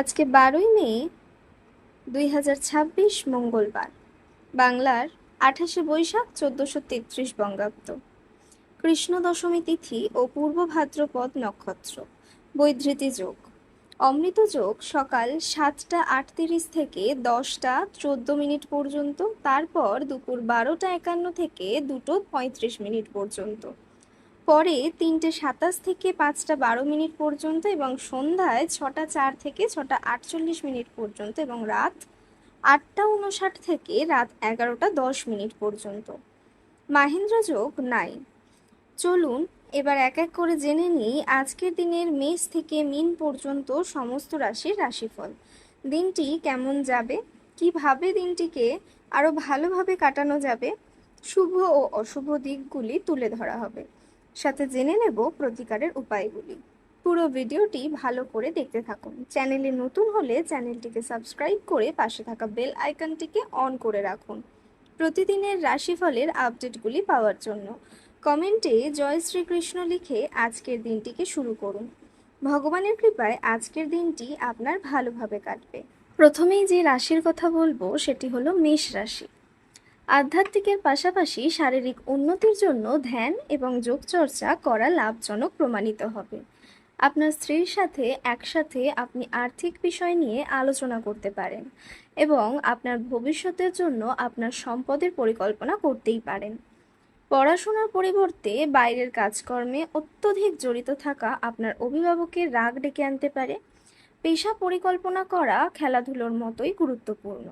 আজকে 12ই মে 2026 মঙ্গলবার, বাংলার 28শে বৈশাখ 1433 বঙ্গাব্দ। কৃষ্ণ দশমী তিথি ও পূর্ব ভাদ্রপদ নক্ষত্র, বৈধৃতি যোগ। অমৃত যোগ সকাল 7টা 38 থেকে 10টা 14 পর্যন্ত, তারপর দুপুর 12টা 51 থেকে 2টো 35 পর্যন্ত, পরে 3টে 27 থেকে 5টা 12 পর্যন্ত এবং সন্ধ্যায় 6টা 4 থেকে 6টা 48 পর্যন্ত এবং রাত 8টা 59 থেকে রাত 11টা 10 পর্যন্ত। মাহেন্দ্র যোগ নাই। চলুন এবার এক এক করে জেনে নিই আজকের দিনের মেষ থেকে মীন পর্যন্ত সমস্ত রাশির রাশিফল। দিনটি কেমন যাবে, কিভাবে দিনটিকে আরও ভালোভাবে কাটানো যাবে, শুভ ও অশুভ দিকগুলি তুলে ধরা হবে, সাথে জেনে নেব প্রতিকারের উপায়গুলি। পুরো ভিডিওটি ভালো করে দেখতে থাকুন। চ্যানেলে নতুন হলে চ্যানেলটিকে সাবস্ক্রাইব করে পাশে থাকা বেল আইকনটিকে অন করে রাখুন প্রতিদিনের রাশিফলের আপডেটগুলি পাওয়ার জন্য। কমেন্টে জয় শ্রীকৃষ্ণ লিখে আজকের দিনটিকে শুরু করুন। ভগবানের কৃপায় আজকের দিনটি আপনার ভালোভাবে কাটবে। প্রথমেই যে রাশির কথা বলবো সেটি হলো মেষ রাশি। আধ্যাত্মিকের পাশাপাশি শারীরিক উন্নতির জন্য ধ্যান এবং যোগচর্চা করা লাভজনক প্রমাণিত হবে। আপনার স্ত্রীর সাথে একসাথে আপনি আর্থিক বিষয় নিয়ে আলোচনা করতে পারেন এবং আপনার ভবিষ্যতের জন্য আপনার সম্পদের পরিকল্পনা করতেই পারেন। পড়াশোনার পরিবর্তে বাইরের কাজকর্মে অত্যধিক জড়িত থাকা আপনার অভিভাবকের রাগ ডেকে আনতে পারে। পেশা পরিকল্পনা করা খেলাধুলোর মতোই গুরুত্বপূর্ণ।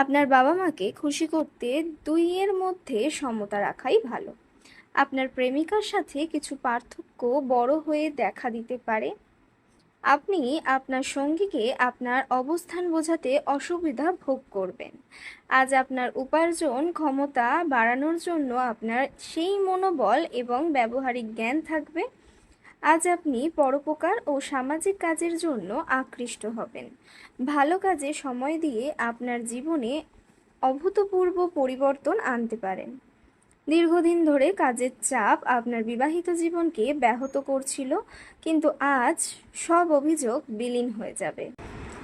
আপনার বাবা মাকে খুশি করতে দুইয়ের মধ্যে সমতা রাখাই ভালো। আপনার প্রেমিকার সাথে কিছু পার্থক্য বড় হয়ে দেখা দিতে পারে। আপনি আপনার সঙ্গীকে আপনার অবস্থান বোঝাতে অসুবিধা ভোগ করবেন। আজ আপনার উপার্জন ক্ষমতা বাড়ানোর জন্য আপনার সেই মনোবল এবং ব্যবহারিক জ্ঞান থাকবে। আজ আপনি পরোপকার ও সামাজিক কাজের জন্য আকৃষ্ট হবেন। ভালো কাজে সময় দিয়ে আপনার জীবনে অভূতপূর্ব পরিবর্তন আনতে পারেন। দীর্ঘদিন ধরে কাজের চাপ আপনার বিবাহিত জীবনকে ব্যাহত করছিল, কিন্তু আজ সব অভিযোগ বিলীন হয়ে যাবে।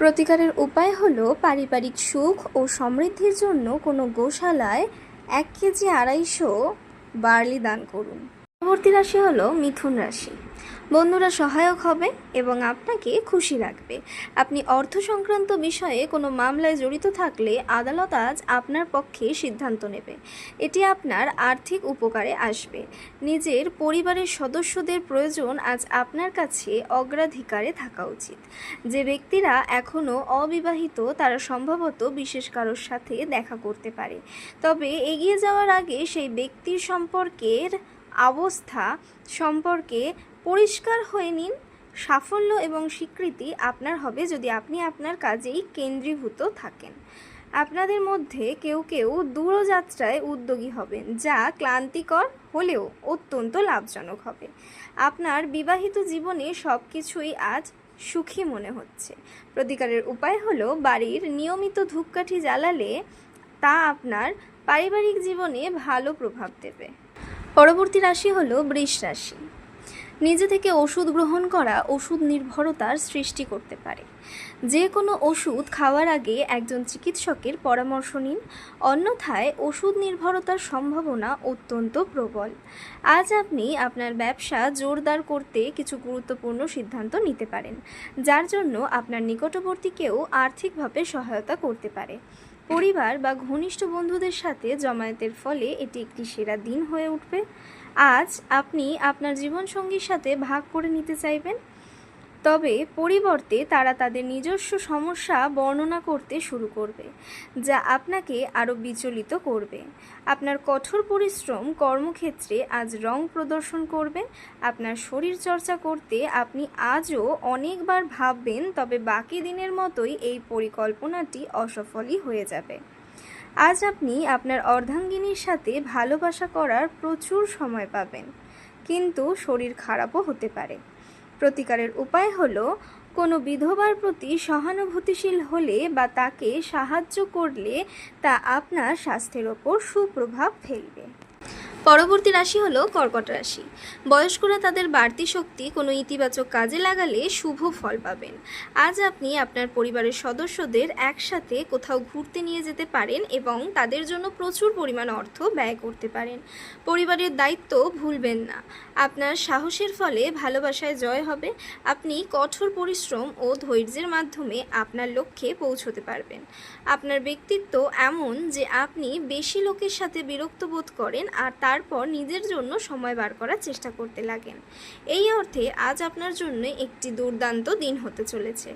প্রতিকারের উপায় হলো পারিবারিক সুখ ও সমৃদ্ধির জন্য কোনো গোশালায় 1 কেজি 250 বার্লি দান করুন। পরবর্তী রাশি হলো মিথুন রাশি। বন্ধুরা সহায়ক হবে এবং আপনাকে খুশি রাখবে। আপনি অর্থ সংক্রান্ত বিষয়ে কোনো মামলায় জড়িত থাকলে আদালত আজ আপনার পক্ষে সিদ্ধান্ত নেবে। এটি আপনার আর্থিক উপকারে আসবে। নিজের পরিবারের সদস্যদের প্রয়োজন আজ আপনার কাছে অগ্রাধিকারে থাকা উচিত। যে ব্যক্তিরা এখনও অবিবাহিত তারা সম্ভবত বিশেষ কারোর সাথে দেখা করতে পারে, তবে এগিয়ে যাওয়ার আগে সেই ব্যক্তির সম্পর্কের অবস্থা সম্পর্কে পরিষ্কার হয়ে নিন। সাফল্য এবং স্বীকৃতি আপনার হবে যদি আপনি আপনার কাজেই কেন্দ্রীভূত থাকেন। আপনাদের মধ্যে কেউ কেউ দূরযাত্রায় উদ্যোগী হবেন, যা ক্লান্তিকর হলেও অত্যন্ত লাভজনক হবে। আপনার বিবাহিত জীবনে সব কিছুই আজ সুখী মনে হচ্ছে। প্রতিকারের উপায় হলো বাড়ির নিয়মিত ধূপকাঠি জ্বালালে তা আপনার পারিবারিক জীবনে ভালো প্রভাব দেবে। পরবর্তী রাশি হলো বৃষ রাশি। নিজে থেকে ওষুধ গ্রহণ করা ওষুধ নির্ভরতার সৃষ্টি করতে পারে। যে কোনো ওষুধ খাওয়ার আগে একজন চিকিৎসকের পরামর্শ নিন, অন্যথায় ওষুধ নির্ভরতার সম্ভাবনা অত্যন্ত প্রবল। আজ আপনি আপনার ব্যবসা জোরদার করতে কিছু গুরুত্বপূর্ণ সিদ্ধান্ত নিতে পারেন, যার জন্য আপনার নিকটবর্তী কেউ আর্থিকভাবে সহায়তা করতে পারে। পরিবার বা ঘনিষ্ঠ বন্ধুদের সাথে জমায়েতের ফলে এটি একটি সেরা দিন হয়ে উঠবে। আজ আপনি আপনার জীবনসঙ্গীর সাথে ভাগ করে নিতে চাইবেন, তবে পরিবর্তে তারা তাদের নিজস্ব সমস্যা বর্ণনা করতে শুরু করবে, যা আপনাকে আরও বিচলিত করবে। আপনার কঠোর পরিশ্রম কর্মক্ষেত্রে আজ রং প্রদর্শন করবে। আপনার শরীর চর্চা করতে আপনি আজও অনেকবার ভাববেন, তবে বাকি দিনের মতোই এই পরিকল্পনাটি অসফলই হয়ে যাবে। আজ আপনি আপনার অর্ধাঙ্গিনীর সাথে ভালোবাসা করার প্রচুর সময় পাবেন, কিন্তু শরীর খারাপও হতে পারে। প্রতিকারের উপায় হলো কোনো বিধবার প্রতি সহানুভূতিশীল হলে বা তাকে সাহায্য করলে তা আপনার স্বাস্থ্যের ওপর সুপ্রভাব ফেলবে। পরবর্তী রাশি হলো কর্কট রাশি। বয়স্করা তাদের বাড়তি শক্তি কোনো ইতিবাচক কাজে লাগালে শুভ ফল পাবেন। আজ আপনি আপনার পরিবারের সদস্যদের একসাথে কোথাও ঘুরতে নিয়ে যেতে পারেন এবং তাদের জন্য প্রচুর পরিমাণ অর্থ ব্যয় করতে পারেন। পরিবারের দায়িত্ব ভুলবেন না। আপনার সাহসের ফলে ভালোবাসায় জয় হবে। আপনি কঠোর পরিশ্রম ও ধৈর্যের মাধ্যমে আপনার লক্ষ্যে পৌঁছতে পারবেন। আপনার ব্যক্তিত্ব এমন যে আপনি বেশি লোকের সাথে বিরক্ত বোধ করেন আর তারপর নিজের জন্য সময় বার করার চেষ্টা করতে লাগেন। এই অর্থে আজ আপনার জন্য একটি দুর্দান্ত দিন হতে চলেছে।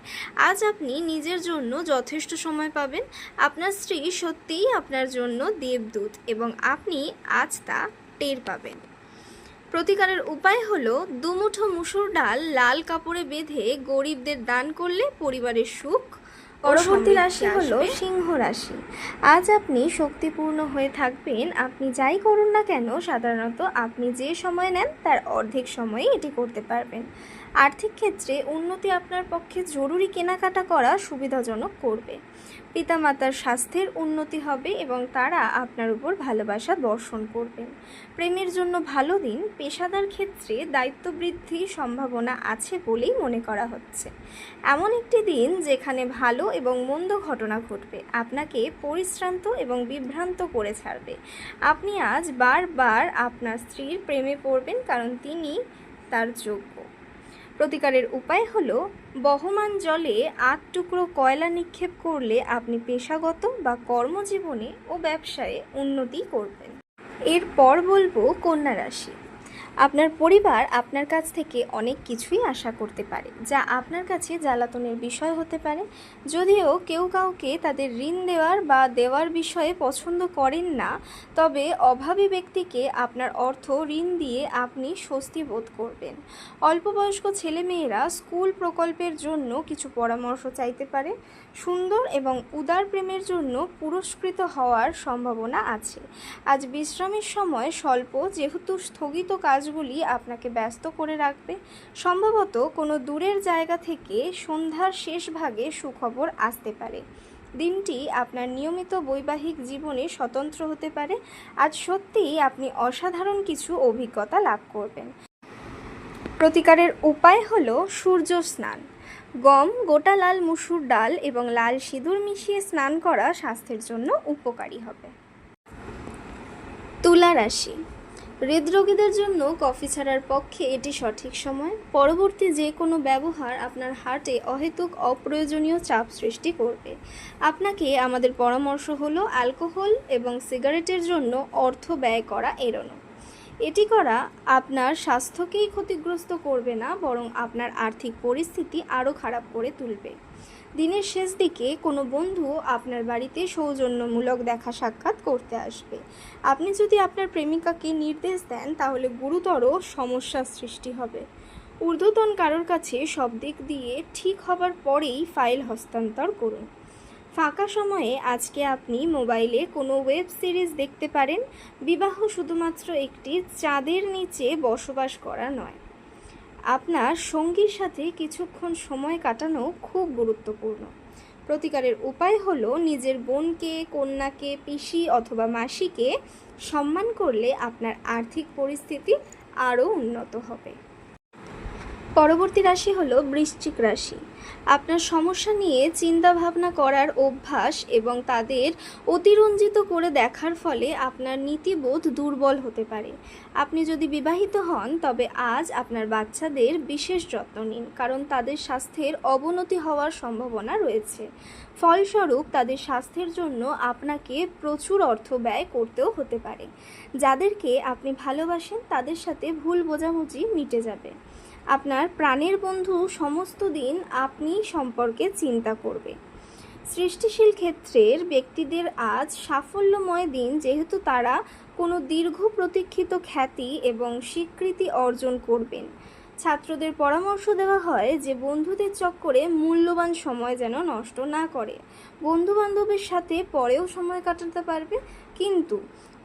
আজ আপনি নিজের জন্য যথেষ্ট সময় পাবেন। আপনার স্ত্রী সত্যিই আপনার জন্য দেবদূত এবং আপনি আজ তা টের পাবেন। প্রতিকারের উপায় হলো দুমুঠো মুসুর ডাল লাল কাপড়ে বেঁধে গরিবদের দান করলে পরিবারের সুখ। পরবর্তী রাশি হলো সিংহ রাশি। আজ আপনি শক্তিপূর্ণ হয়ে থাকবেন। আপনি যাই করুন না কেন সাধারণত আপনি যে সময় নেন তার অর্ধেক সময়ে এটি করতে পারবেন। আর্থিক ক্ষেত্রে উন্নতি আপনার পক্ষে জরুরি কেনাকাটা করা সুবিধাজনক করবে। পিতামাতার স্বাস্থ্যের উন্নতি হবে এবং তারা আপনার উপর ভালোবাসা বর্ষণ করবেন। প্রেমের জন্য ভালো দিন। পেশাদার ক্ষেত্রে দায়িত্ব বৃদ্ধির সম্ভাবনা আছে বলেই মনে করা হচ্ছে। এমন একটি দিন যেখানে ভালো এবং মন্দ ঘটনা ঘটবে, আপনাকে পরিশ্রান্ত এবং বিভ্রান্ত করে ছাড়বে। আপনি আজ বারবার আপনার স্ত্রীর প্রেমে পড়বেন কারণ তিনি তার যোগ্য। প্রতিকারের উপায় হলো বহমান জলে 8 টুকরো কয়লা নিক্ষেপ করলে আপনি পেশাগত বা কর্মজীবনে ও ব্যবসায়ে উন্নতি করবেন। এরপর বলবো কন্যা রাশি। আপনার পরিবার আপনার কাছ থেকে অনেক কিছুই আশা করতে পারে যা আপনার কাছে জ্বালাতনের বিষয় হতে পারে। যদিও কেউ কাউকে তাদের ঋণ দেওয়ার বা দেওয়ার বিষয়ে পছন্দ করেন না, তবে অভাবী ব্যক্তিকে আপনার অর্থ ঋণ দিয়ে আপনি স্বস্তি বোধ করবেন। অল্পবয়স্ক ছেলেমেয়েরা স্কুল প্রকল্পের জন্য কিছু পরামর্শ চাইতে পারে। সুন্দর এবং উদার প্রেমের জন্য পুরস্কৃত হওয়ার সম্ভাবনা আছে। আজ বিশ্রামের সময় স্বল্প, যেহেতু স্থগিত কাজগুলি আপনাকে ব্যস্ত করে রাখবে। সম্ভবত কোনো দূরের জায়গা থেকে সন্ধ্যার শেষ ভাগে সুখবর আসতে পারে। দিনটি আপনার নিয়মিত বৈবাহিক জীবনে স্বতন্ত্র হতে পারে। আজ সত্যিই আপনি অসাধারণ কিছু অভিজ্ঞতা লাভ করবেন। প্রতিকারের উপায় হলো সূর্য স্নান। গম, গোটা লাল মুসুর ডাল এবং লাল সিঁদুর মিশিয়ে স্নান করা স্বাস্থ্যের জন্য উপকারী হবে। তুলা রাশি। হৃদরোগীদের জন্য কফি ছাড়ার পক্ষে এটি সঠিক সময়। পরবর্তী যে কোনো ব্যবহার আপনার হার্টে অহেতুক অপ্রয়োজনীয় চাপ সৃষ্টি করবে। আপনাকে আমাদের পরামর্শ হলো অ্যালকোহল এবং সিগারেটের জন্য অর্থ ব্যয় করা এড়ানো। এটি করা আপনার স্বাস্থ্যকেই ক্ষতিগ্রস্ত করবে না, বরং আপনার আর্থিক পরিস্থিতি আরও খারাপ করে তুলবে। দিনের শেষ দিকে কোনো বন্ধু আপনার বাড়িতে সৌজন্যমূলক দেখা সাক্ষাৎ করতে আসবে। আপনি যদি আপনার প্রেমিকাকে নির্দেশ দেন তাহলে গুরুতর সমস্যার সৃষ্টি হবে। ঊর্ধ্বতন কারোর কাছে সব দিক দিয়ে ঠিক হবার পরেই ফাইল হস্তান্তর করুন। ফাঁকা সময়ে আজকে আপনি মোবাইলে কোনো ওয়েব সিরিজ দেখতে পারেন। বিবাহ শুধুমাত্র একটি চাঁদের নিচে বসবাস করা নয়। আপনার সঙ্গীর সাথে কিছুক্ষণ সময় কাটানো খুব গুরুত্বপূর্ণ। প্রতিকারের উপায় হলো নিজের বোনকে, কন্যাকে, পিসি অথবা মাসিকে সম্মান করলে আপনার আর্থিক পরিস্থিতি আরও উন্নত হবে। পরবর্তী রাশি হলো বৃশ্চিক রাশি। আপনার সমস্যা নিয়ে চিন্তা ভাবনা করার অভ্যাস এবং তাদের অতিরঞ্জিত করে দেখার ফলে আপনার নীতিবোধ দুর্বল হতে পারে। আপনি যদি বিবাহিত হন তবে আজ আপনার বাচ্চাদের বিশেষ যত্ন নিন, কারণ তাদের স্বাস্থ্যের অবনতি হওয়ার সম্ভাবনা রয়েছে। ফলস্বরূপ তাদের স্বাস্থ্যের জন্য আপনাকে প্রচুর অর্থ ব্যয় করতেও হতে পারে। যাদেরকে আপনি ভালোবাসেন তাদের সাথে ভুল বোঝাবুঝি মিটে যাবে। আপনার প্রাণের বন্ধু সমস্ত দিন আপনি সম্পর্কে চিন্তা করবে। সৃষ্টিশীল ক্ষেত্রের ব্যক্তিদের আজ সাফল্যময় দিন, যেহেতু তারা কোনো দীর্ঘ প্রতীক্ষিত খ্যাতি এবং স্বীকৃতি অর্জন করবেন। ছাত্রদের পরামর্শ দেওয়া হয় যে বন্ধুদের চক্করে মূল্যবান সময় যেন নষ্ট না করে। বন্ধুবান্ধবের সাথে পরেও সময় কাটাতে পারবে, কিন্তু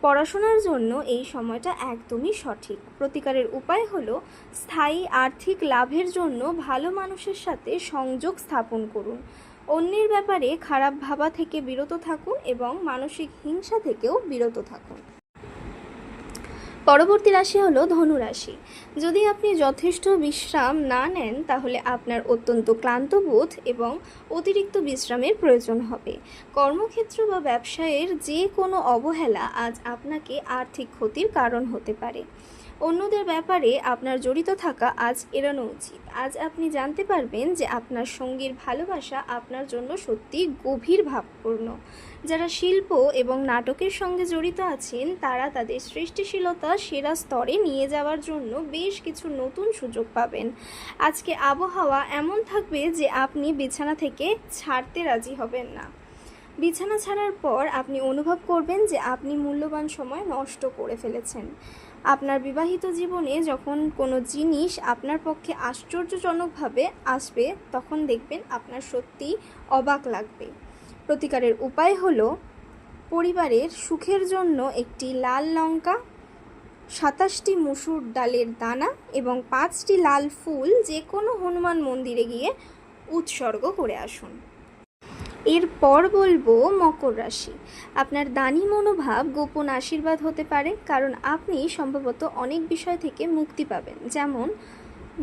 পড়াশোনার জন্য এই সময়টা একদমই সঠিক। প্রতিকারের উপায় হলো স্থায়ী আর্থিক লাভের জন্য ভালো মানুষের সাথে সংযোগ স্থাপন করুন। অন্যের ব্যাপারে খারাপ ভাবা থেকে বিরত থাকুন এবং মানসিক হিংসা থেকেও বিরত থাকুন। পরবর্তী রাশি হলো ধনু রাশি। যদি আপনি যথেষ্ট বিশ্রাম না নেন তাহলে আপনার অত্যন্ত ক্লান্ত বোধ এবং অতিরিক্ত বিশ্রামের প্রয়োজন হবে। কর্মক্ষেত্র বা ব্যবসায়ের যে কোনো অবহেলা আজ আপনাকে আর্থিক ক্ষতির কারণ হতে পারে। অন্যদের ব্যাপারে আপনার জড়িত থাকা আজ এড়ানো উচিত। আজ আপনি জানতে পারবেন যে আপনার সঙ্গীর ভালোবাসা আপনার জন্য সত্যি গভীর ভাবপূর্ণ। যারা শিল্প এবং নাটকের সঙ্গে জড়িত আছেন তারা তাদের সৃষ্টিশীলতা সেরা স্তরে নিয়ে যাওয়ার জন্য বেশ কিছু নতুন সুযোগ পাবেন। আজকে আবহাওয়া এমন থাকবে যে আপনি বিছানা থেকে ছাড়তে রাজি হবেন না। বিছানা ছাড়ার পর আপনি অনুভব করবেন যে আপনি মূল্যবান সময় নষ্ট করে ফেলেছেন। আপনার বিবাহিত জীবনে যখন কোনো জিনিস আপনার পক্ষে আশ্চর্যজনকভাবে আসবে তখন দেখবেন আপনার সত্যিই অবাক লাগবে। প্রতিকারের উপায় হলো পরিবারের সুখের জন্য একটি লাল লঙ্কা, 27টি মসুর ডালের দানা এবং 5টি লাল ফুল যে কোনো হনুমান মন্দিরে গিয়ে উৎসর্গ করে আসুন। এরপর বলবো মকর রাশি। আপনার দানি মনোভাব গোপন আশীর্বাদ হতে পারে, কারণ আপনি সম্ভবত অনেক বিষয় থেকে মুক্তি পাবেন, যেমন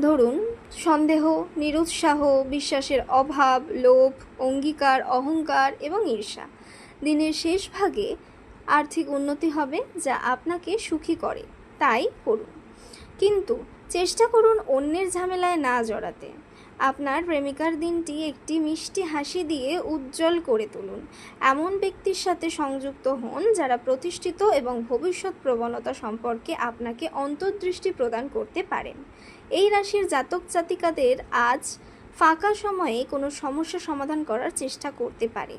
ধরুন সন্দেহ, নিরুৎসাহ, বিশ্বাসের অভাব, লোভ, অঙ্গীকার, অহংকার এবং ঈর্ষা। দিনের শেষ ভাগে আর্থিক উন্নতি হবে যা আপনাকে সুখী করে, তাই করুন, কিন্তু চেষ্টা করুন অন্যের ঝামেলায় না জড়াতে। আপনার প্রেমিকার দিনটি একটি মিষ্টি হাসি দিয়ে উজ্জ্বল করে তুলুন। এমন ব্যক্তির সাথে সংযুক্ত হন যারা প্রতিষ্ঠিত এবং ভবিষ্যৎ প্রবণতা সম্পর্কে আপনাকে অন্তর্দৃষ্টি প্রদান করতে পারেন। এই রাশির জাতক জাতিকাদের আজ ফাঁকা সময়ে কোনো সমস্যা সমাধান করার চেষ্টা করতে পারে।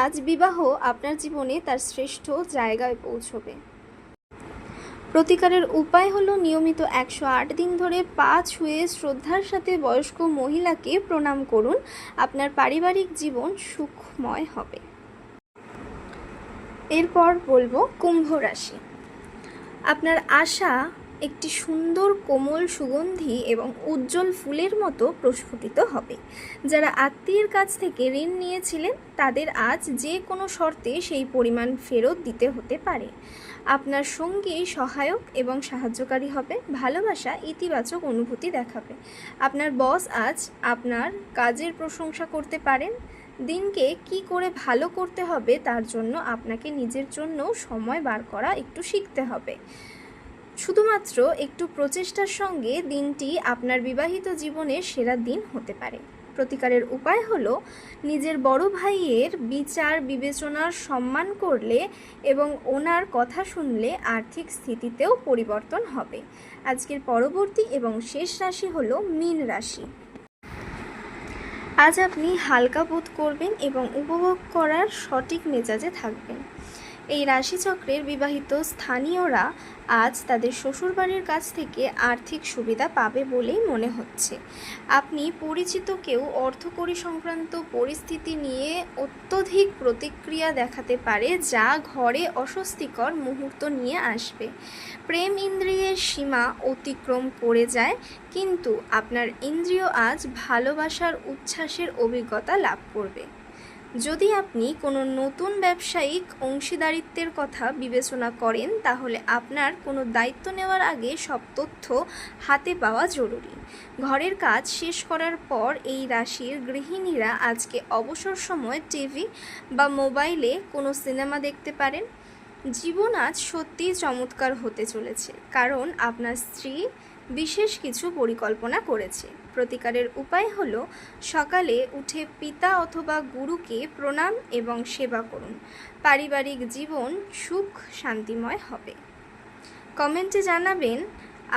আজ বিবাহ আপনার জীবনে তার শ্রেষ্ঠ জায়গায় পৌঁছবে। প্রতিকারের উপায় হলো নিয়মিত 108 দিন ধরে পা ছুঁয়ে শ্রদ্ধার সাথে বয়স্ক মহিলাকে প্রণাম করুন। আপনার পারিবারিক জীবন সুখময় হবে। এরপর বলবো কুম্ভ রাশি। আপনার আশা একটি সুন্দর কোমল সুগন্ধি এবং উজ্জ্বল ফুলের মতো প্রস্ফুটিত হবে। যারা আত্মীয়ের কাছ থেকে ঋণ নিয়েছিলেন তাদের আজ যে কোনো শর্তে সেই পরিমাণ ফেরত দিতে হতে পারে। আপনার সঙ্গী সহায়ক এবং সাহায্যকারী হবে। ভালোবাসা ইতিবাচক অনুভূতি দেখাবে। আপনার বস আজ আপনার কাজের প্রশংসা করতে পারেন। দিনকে কি করে ভালো করতে হবে তার জন্য আপনাকে নিজের জন্য সময় বার করা একটু শিখতে হবে। শুধুমাত্র একটু প্রচেষ্টার সঙ্গে দিনটি আপনার বিবাহিত জীবনের সেরা দিন হতে পারে। প্রতিকারের উপায় হলো নিজের বড় ভাইয়ের বিচার বিবেচনার সম্মান করলে এবং ওনার কথা শুনলে আর্থিক স্থিতিতেও পরিবর্তন হবে। আজকের পরবর্তী এবং শেষ রাশি হলো মীন রাশি। আজ আপনি হালকা বোধ করবেন এবং উপভোগ করার সঠিক মেজাজে থাকবেন। এই রাশিচক্রের বিবাহিত স্থানীয়রা আজ তাদের শ্বশুরবাড়ির কাছ থেকে আর্থিক সুবিধা পাবে বলেই মনে হচ্ছে। আপনি পরিচিত কেউ অর্থকড়ি সংক্রান্ত পরিস্থিতি নিয়ে অত্যধিক প্রতিক্রিয়া দেখাতে পারে যা ঘরে অস্বস্তিকর মুহূর্ত নিয়ে আসবে। প্রেম ইন্দ্রিয়ের সীমা অতিক্রম করে যায়, কিন্তু আপনার ইন্দ্রিয় আজ ভালোবাসার উচ্ছ্বাসের অভিজ্ঞতা লাভ করবে। যদি আপনি কোনো নতুন ব্যবসায়িক অংশীদারিত্বের কথা বিবেচনা করেন তাহলে আপনার কোনো দায়িত্ব নেওয়ার আগে সব তথ্য হাতে পাওয়া জরুরি। ঘরের কাজ শেষ করার পর এই রাশির গৃহিণীরা আজকে অবসর সময় টিভি বা মোবাইলে কোনো সিনেমা দেখতে পারেন। জীবন আজ সত্যিই চমৎকার হতে চলেছে, কারণ আপনার স্ত্রী বিশেষ কিছু পরিকল্পনা করেছে। প্রতিকারের উপায় হলো সকালে উঠে পিতা অথবা গুরুকে প্রণাম এবং সেবা করুন। পারিবারিক জীবন সুখ শান্তিময় হবে। কমেন্টে জানাবেন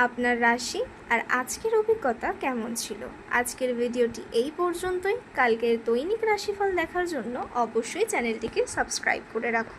আপনার রাশি আর আজকের অভিজ্ঞতা কেমন ছিল। আজকের ভিডিওটি এই পর্যন্তই। কালকের দৈনিক রাশিফল দেখার জন্য অবশ্যই চ্যানেলটিকে সাবস্ক্রাইব করে রাখুন।